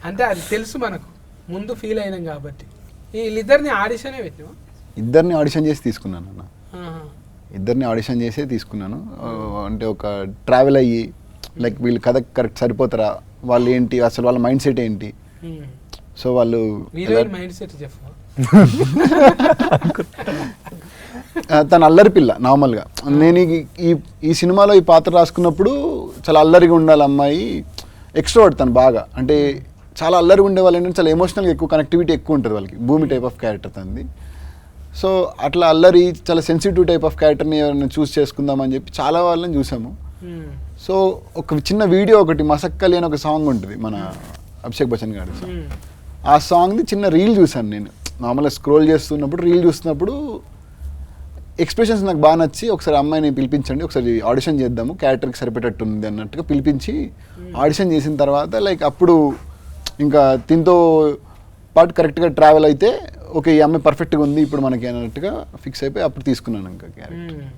అంటే అది తెలుసు మనకు ముందు ఫీల్ అయినాం కాబట్టి. వీళ్ళిద్దరిని ఆడిషనే పెట్టినావా? ఇద్దరిని ఆడిషన్ చేసి తీసుకున్నాను అన్న. ఇద్దరిని ఆడిషన్ చేసే తీసుకున్నాను. అంటే ఒక ట్రావెల్ అయ్యి లైక్ వీళ్ళు కథ కరెక్ట్ సరిపోతారా, వాళ్ళు ఏంటి, అసలు వాళ్ళ మైండ్ సెట్ ఏంటి, సో వాళ్ళు మైండ్ సెట్ చెప్పు. తను అల్లరి పిల్ల నార్మల్గా. నేను ఈ సినిమాలో ఈ పాత్ర రాసుకున్నప్పుడు చాలా అల్లరిగా ఉండాలి అమ్మాయి, ఎక్స్ట్రోవర్ట్ తను బాగా, అంటే చాలా అల్లరిగా ఉండే వాళ్ళు ఏంటంటే చాలా ఎమోషనల్గా ఎక్కువ కనెక్టివిటీ ఎక్కువ ఉంటుంది వాళ్ళకి. భూమి టైప్ ఆఫ్ క్యారెక్టర్ తనది. సో అట్లా అల్లరి చాలా సెన్సిటివ్ టైప్ ఆఫ్ క్యారెక్టర్ని ఎవరైనా చూస్ చేసుకుందామని చెప్పి చాలా వాళ్ళని చూసాము. సో ఒక చిన్న వీడియో ఒకటి మసక్కలి అని ఒక సాంగ్ ఉంటుంది మన అభిషేక్ బచ్చన్ గారి సాంగ్. ఆ సాంగ్ది చిన్న రీల్ చూసాను నేను. నార్మల్గా స్క్రోల్ చేస్తున్నప్పుడు రీల్ చూస్తున్నప్పుడు ఎక్స్ప్రెషన్స్ నాకు బాగా నచ్చి ఒకసారి అమ్మాయిని పిలిపించండి, ఒకసారి ఆడిషన్ చేద్దాము, క్యారెక్టర్కి సరిపెట్టట్టు ఉంది అన్నట్టుగా పిలిపించి ఆడిషన్ చేసిన తర్వాత లైక్ అప్పుడు ఇంకా దీంతో పాటు కరెక్ట్గా ట్రావెల్ అయితే ఓకే ఈ అమ్మాయి పర్ఫెక్ట్గా ఉంది ఇప్పుడు మనకి అన్నట్టుగా ఫిక్స్ అయిపోయి అప్పుడు తీసుకున్నాను ఇంకా క్యారెక్టర్.